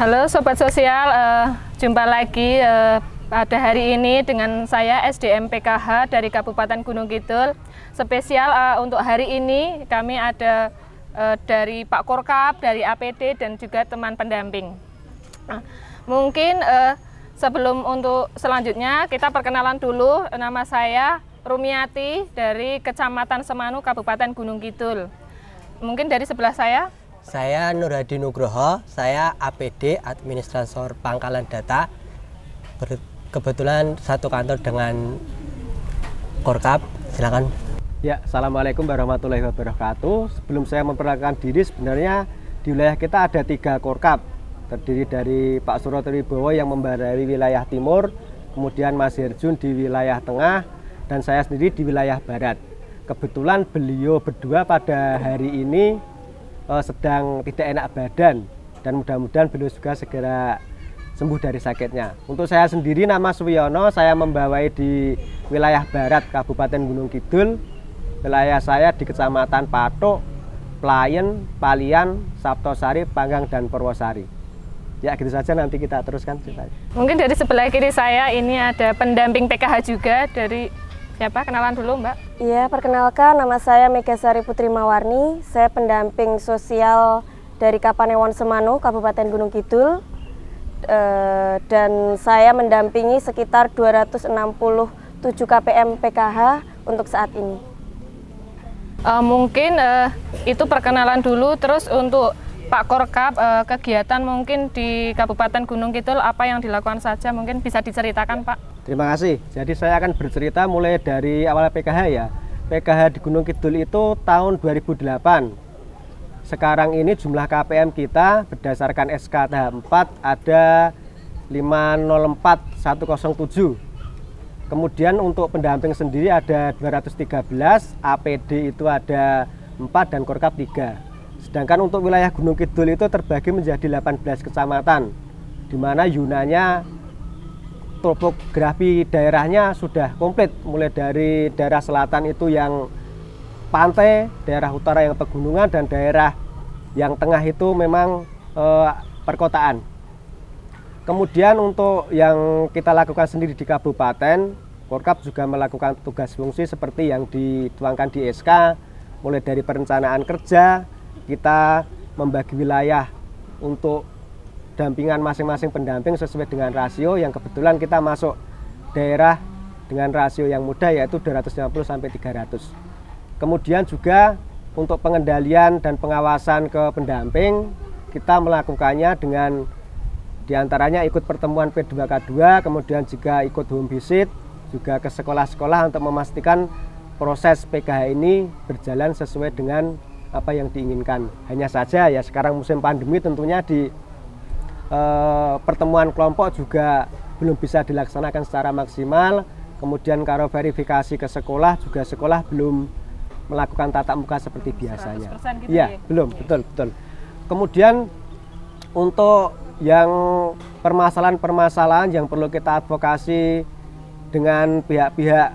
Halo Sobat Sosial, jumpa lagi pada hari ini dengan saya SDM PKH dari Kabupaten Gunung Kidul. Spesial untuk hari ini kami ada dari Pak Korkap, dari APD dan juga teman pendamping. Mungkin sebelum untuk selanjutnya kita perkenalan dulu. Nama saya Rumiati dari Kecamatan Semanu, Kabupaten Gunung Kidul. Mungkin dari sebelah saya Nur Hadi Nugroho, saya APD Administrator Pangkalan Data. Kebetulan satu kantor dengan Korkap. Silakan. Ya, Assalamualaikum warahmatullahi wabarakatuh. Sebelum saya memperkenalkan diri, sebenarnya di wilayah kita ada 3 Korkap. Terdiri dari Pak Suroto Wibowo yang membawahi wilayah timur, kemudian Mas Herjun di wilayah tengah, dan saya sendiri di wilayah barat. Kebetulan beliau berdua pada hari ini sedang tidak enak badan, dan mudah-mudahan beliau juga segera sembuh dari sakitnya. Untuk saya sendiri, nama Suwiyono, saya membawai di wilayah barat Kabupaten Gunung Kidul. Wilayah saya di Kecamatan Patok, Playen, Palian, Saptosari, Panggang, dan Purwosari. Ya, gitu saja, nanti kita teruskan ceritanya. Mungkin dari sebelah kiri saya ini ada pendamping PKH juga dari siapa? Kenalan dulu, Mbak. Iya, perkenalkan, nama saya Megasari Putri Mawarni. Saya pendamping sosial dari Kapanewon Semanu, Kabupaten Gunung Kidul. Dan saya mendampingi sekitar 267 KPM PKH untuk saat ini. Mungkin itu perkenalan dulu. Terus untuk Pak Korkap, kegiatan mungkin di Kabupaten Gunung Kidul apa yang dilakukan saja, mungkin bisa diceritakan, Pak? Terima kasih. Jadi saya akan bercerita mulai dari awal PKH ya. PKH di Gunung Kidul itu tahun 2008. Sekarang ini jumlah KPM kita berdasarkan SK tahap 4 ada 504107. Kemudian untuk pendamping sendiri ada 213, APD itu ada 4 dan Korkap 3. Sedangkan untuk wilayah Gunung Kidul itu terbagi menjadi 18 kecamatan, di mana yunanya topografi daerahnya sudah komplit, mulai dari daerah selatan itu yang pantai, daerah utara yang pegunungan, dan daerah yang tengah itu memang perkotaan. Kemudian untuk yang kita lakukan sendiri di kabupaten, Korkap juga melakukan tugas fungsi seperti yang dituangkan di SK, mulai dari perencanaan kerja, kita membagi wilayah untuk dampingan masing-masing pendamping sesuai dengan rasio yang kebetulan kita masuk daerah dengan rasio yang mudah, yaitu 250 sampai 300. Kemudian juga untuk pengendalian dan pengawasan ke pendamping, kita melakukannya dengan diantaranya ikut pertemuan P2K2, kemudian juga ikut home visit, juga ke sekolah-sekolah untuk memastikan proses PKH ini berjalan sesuai dengan apa yang diinginkan. Hanya saja ya sekarang musim pandemi tentunya di pertemuan kelompok juga belum bisa dilaksanakan secara maksimal. Kemudian kalau verifikasi ke sekolah juga sekolah belum melakukan tatap muka seperti biasanya. Gitu ya, belum, betul. Kemudian untuk yang permasalahan-permasalahan yang perlu kita advokasi dengan pihak-pihak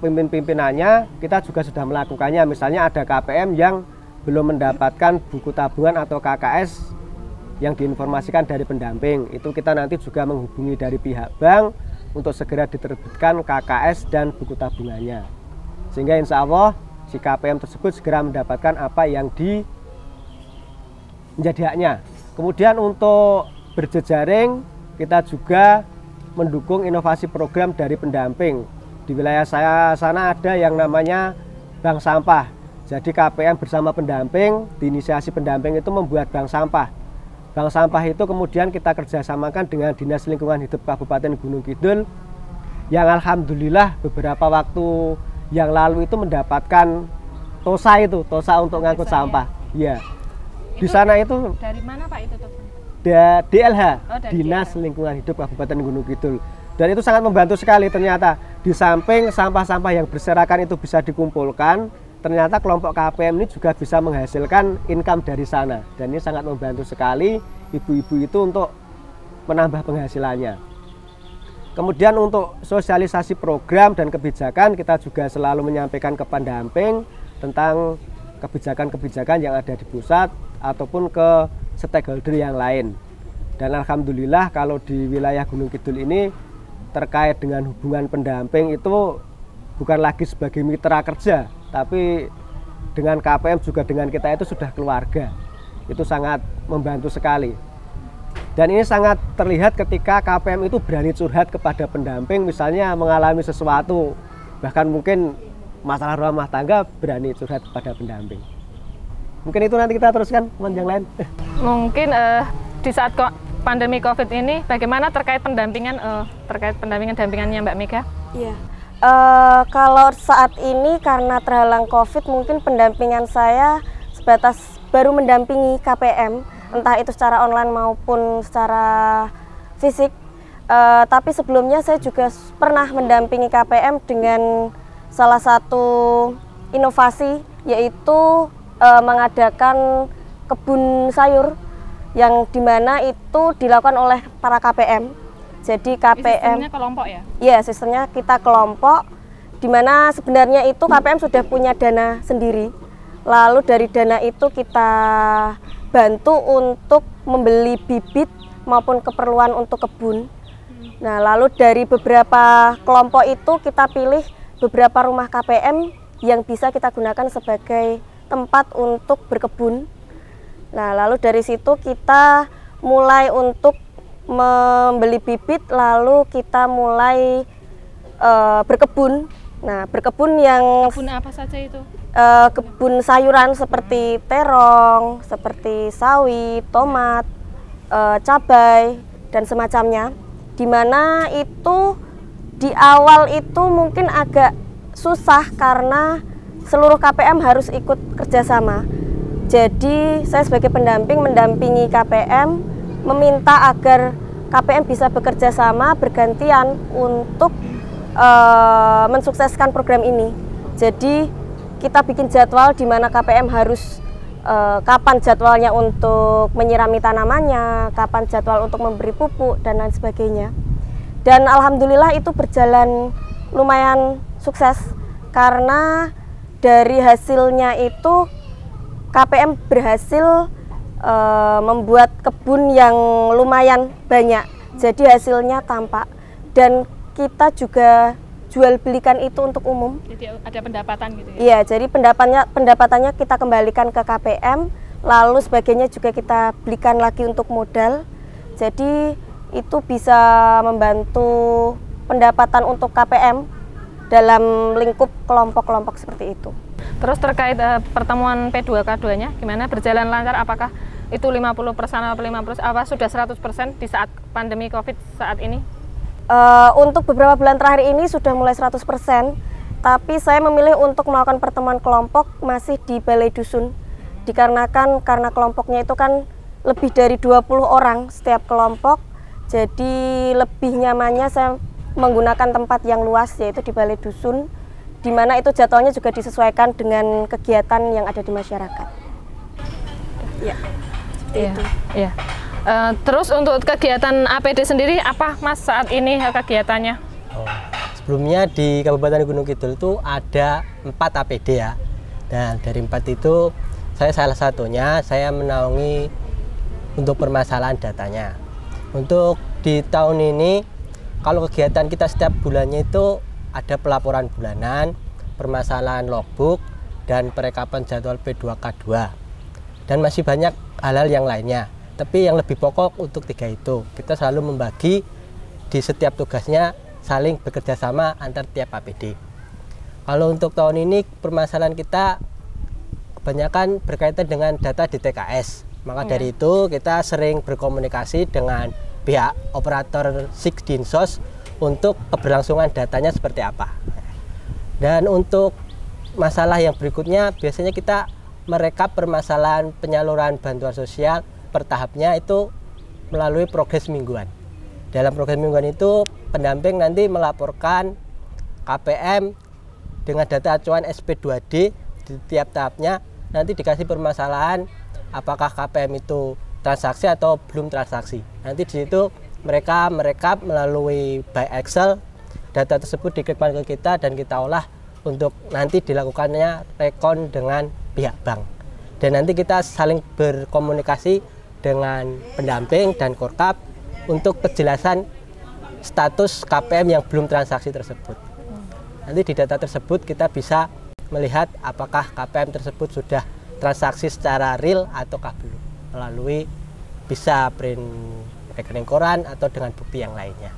pimpin-pimpinannya, kita juga sudah melakukannya. Misalnya ada KPM yang belum mendapatkan buku tabungan atau KKS yang diinformasikan dari pendamping, itu kita nanti juga menghubungi dari pihak bank untuk segera diterbitkan KKS dan buku tabungannya, sehingga insya Allah si KPM tersebut segera mendapatkan apa yang menjadi haknya. Kemudian untuk berjejaring, kita juga mendukung inovasi program dari pendamping. Di wilayah saya sana ada yang namanya bank sampah. Jadi KPM bersama pendamping, diinisiasi pendamping itu membuat bank sampah. Bank sampah itu kemudian kita kerjasamakan dengan Dinas Lingkungan Hidup Kabupaten Gunung Kidul, yang alhamdulillah beberapa waktu yang lalu itu mendapatkan TOSA untuk ngangkut sampah. Iya. Di sana itu dari mana Pak itu tuh? DLH, dari Dinas DLH. Lingkungan Hidup Kabupaten Gunung Kidul. Dan itu sangat membantu sekali ternyata. Di samping sampah-sampah yang berserakan itu bisa dikumpulkan, ternyata kelompok KPM ini juga bisa menghasilkan income dari sana, dan ini sangat membantu sekali ibu-ibu itu untuk menambah penghasilannya. Kemudian untuk sosialisasi program dan kebijakan, kita juga selalu menyampaikan ke pendamping tentang kebijakan-kebijakan yang ada di pusat ataupun ke stakeholder yang lain. Dan alhamdulillah kalau di wilayah Gunung Kidul ini terkait dengan hubungan pendamping itu bukan lagi sebagai mitra kerja, tapi dengan KPM juga dengan kita itu sudah keluarga. Itu sangat membantu sekali. Dan ini sangat terlihat ketika KPM itu berani curhat kepada pendamping, misalnya mengalami sesuatu, bahkan mungkin masalah rumah tangga, berani curhat kepada pendamping. Mungkin itu nanti kita teruskan teman yang lain. Mungkin di saat pandemi COVID ini, bagaimana terkait pendampingan dampingannya Mbak Mega? Iya. Kalau saat ini karena terhalang COVID, mungkin pendampingan saya sebatas baru mendampingi KPM, entah itu secara online maupun secara fisik. Tapi sebelumnya saya juga pernah mendampingi KPM dengan salah satu inovasi, yaitu mengadakan kebun sayur yang dimana itu dilakukan oleh para KPM. Jadi KPM sistemnya kelompok ya? Iya, sistemnya kita kelompok, dimana sebenarnya itu KPM sudah punya dana sendiri. Lalu dari dana itu kita bantu untuk membeli bibit maupun keperluan untuk kebun. Nah, lalu dari beberapa kelompok itu kita pilih beberapa rumah KPM yang bisa kita gunakan sebagai tempat untuk berkebun. Nah, lalu dari situ kita mulai untuk membeli bibit, lalu kita mulai berkebun. Nah, berkebun yang Kebun apa saja itu? Kebun sayuran seperti terong, seperti sawi, tomat, cabai, dan semacamnya. Dimana itu di awal itu mungkin agak susah karena seluruh KPM harus ikut kerjasama. Jadi saya sebagai pendamping mendampingi KPM, meminta agar KPM bisa bekerja sama bergantian untuk mensukseskan program ini. Jadi kita bikin jadwal di mana KPM harus kapan jadwalnya untuk menyirami tanamannya, kapan jadwal untuk memberi pupuk, dan lain sebagainya. Dan alhamdulillah itu berjalan lumayan sukses karena dari hasilnya itu KPM berhasil membuat kebun yang lumayan banyak. Jadi hasilnya tampak, dan kita juga jual belikan itu untuk umum. Jadi ada pendapatan gitu ya? Iya, jadi pendapatannya kita kembalikan ke KPM, lalu sebagainya juga kita belikan lagi untuk modal. Jadi itu bisa membantu pendapatan untuk KPM dalam lingkup kelompok-kelompok seperti itu. Terus terkait pertemuan P2K2-nya, gimana? Berjalan lancar? Apakah itu 50% atau 50%? Apa sudah 100% di saat pandemi COVID saat ini? Untuk beberapa bulan terakhir ini sudah mulai 100%, tapi saya memilih untuk melakukan pertemuan kelompok masih di balai dusun. Dikarenakan karena kelompoknya itu kan lebih dari 20 orang setiap kelompok, jadi lebih nyamannya saya menggunakan tempat yang luas, yaitu di balai dusun, di mana itu jadwalnya juga disesuaikan dengan kegiatan yang ada di masyarakat. Ya, seperti itu. Iya. Terus untuk kegiatan APD sendiri apa Mas saat ini kegiatannya? Sebelumnya di Kabupaten Gunung Kidul itu ada 4 APD ya. Dan dari 4 itu saya salah satunya, saya menaungi untuk permasalahan datanya. Untuk di tahun ini kalau kegiatan kita setiap bulannya itu ada pelaporan bulanan, permasalahan logbook, dan perekapan jadwal P2K2. Dan masih banyak hal-hal yang lainnya. Tapi yang lebih pokok untuk 3 itu, kita selalu membagi di setiap tugasnya saling bekerja sama antar tiap APD. Kalau untuk tahun ini permasalahan kita kebanyakan berkaitan dengan data di TKS. Maka dari itu kita sering berkomunikasi dengan pihak operator SIG Dinsos untuk keberlangsungan datanya seperti apa. Dan untuk masalah yang berikutnya biasanya kita merekap permasalahan penyaluran bantuan sosial per tahapnya itu melalui progres mingguan. Dalam progres mingguan itu pendamping nanti melaporkan KPM dengan data acuan SP2D di tiap tahapnya, nanti dikasih permasalahan apakah KPM itu transaksi atau belum transaksi. Nanti di situ mereka merekap melalui by Excel, data tersebut dikirimkan ke kita dan kita olah untuk nanti dilakukannya rekon dengan pihak bank. Dan nanti kita saling berkomunikasi dengan pendamping dan Korkap untuk kejelasan status KPM yang belum transaksi tersebut. Nanti di data tersebut kita bisa melihat apakah KPM tersebut sudah transaksi secara real ataukah belum, melalui bisa print rekening koran atau dengan bukti yang lainnya.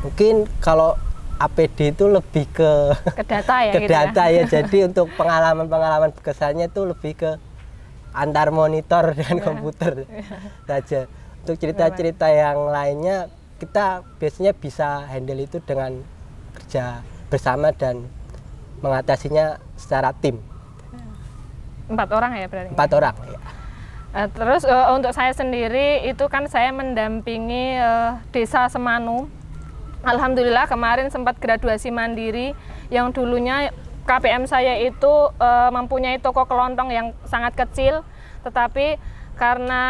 Mungkin kalau APD itu lebih ke data ya, ke data ya. Jadi untuk pengalaman kesannya itu lebih ke antar monitor dengan komputer saja. Untuk cerita-cerita yang lainnya kita biasanya bisa handle itu dengan kerja bersama dan mengatasinya secara tim. 4 orang ya berarti? 4 orang ya. Terus untuk saya sendiri itu kan saya mendampingi desa Semanu. Alhamdulillah kemarin sempat graduasi mandiri, yang dulunya KPM saya itu mempunyai toko kelontong yang sangat kecil, tetapi karena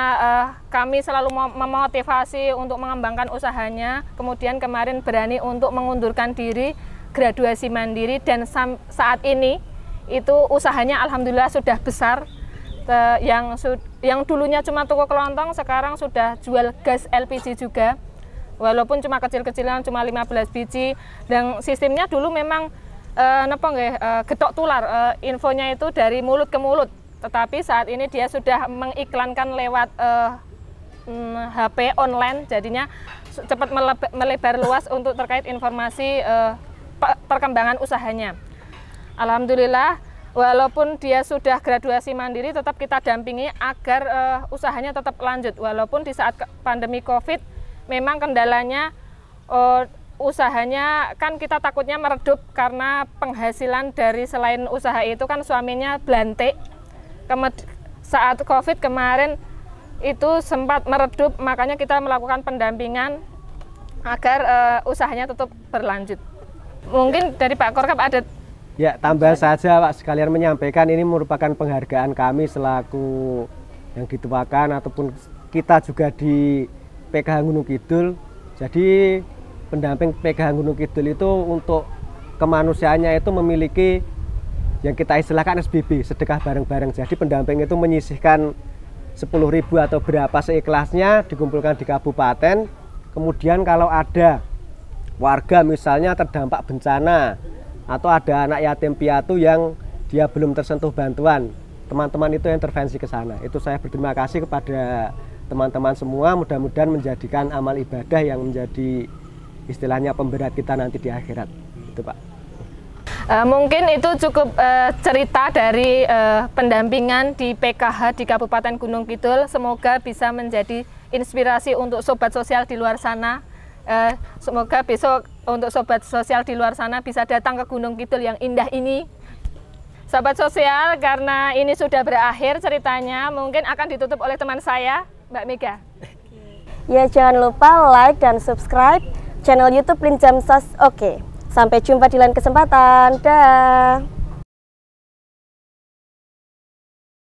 kami selalu memotivasi untuk mengembangkan usahanya, kemudian kemarin berani untuk mengundurkan diri, graduasi mandiri, dan saat ini itu usahanya alhamdulillah sudah besar. Yang dulunya cuma toko kelontong sekarang sudah jual gas LPG juga, walaupun cuma kecil-kecilan, cuma 15 biji, dan sistemnya dulu memang getok tular, infonya itu dari mulut ke mulut, tetapi saat ini dia sudah mengiklankan lewat HP online, jadinya cepat melebar luas untuk terkait informasi perkembangan usahanya. Alhamdulillah, walaupun dia sudah graduasi mandiri, tetap kita dampingi agar usahanya tetap lanjut, walaupun di saat pandemi COVID memang kendalanya usahanya kan kita takutnya meredup karena penghasilan dari selain usaha itu kan suaminya belantik. Saat COVID kemarin itu sempat meredup, makanya kita melakukan pendampingan agar usahanya tetap berlanjut. Mungkin dari Pak Korkap ada? Ya, tambah saja Pak, sekalian menyampaikan ini merupakan penghargaan kami selaku yang dituakan ataupun kita juga di PKH Gunung Kidul. Jadi pendamping PKH Gunung Kidul itu untuk kemanusiaannya itu memiliki yang kita istilahkan SBB, sedekah bareng-bareng. Jadi pendamping itu menyisihkan 10.000 atau berapa seikhlasnya dikumpulkan di kabupaten. Kemudian kalau ada warga misalnya terdampak bencana atau ada anak yatim piatu yang dia belum tersentuh bantuan, teman-teman itu intervensi ke sana. Itu saya berterima kasih kepada teman-teman semua, mudah-mudahan menjadikan amal ibadah yang menjadi istilahnya pemberat kita nanti di akhirat. Itu Pak. Mungkin itu cukup cerita dari pendampingan di PKH di Kabupaten Gunung Kidul. Semoga bisa menjadi inspirasi untuk sobat sosial di luar sana. Semoga besok untuk sobat sosial di luar sana bisa datang ke Gunung Kidul yang indah ini. Sobat sosial, karena ini sudah berakhir ceritanya, mungkin akan ditutup oleh teman saya, Mbak Mega. Ya, jangan lupa like dan subscribe channel YouTube Linjam Sos. Oke, sampai jumpa di lain kesempatan. Dah.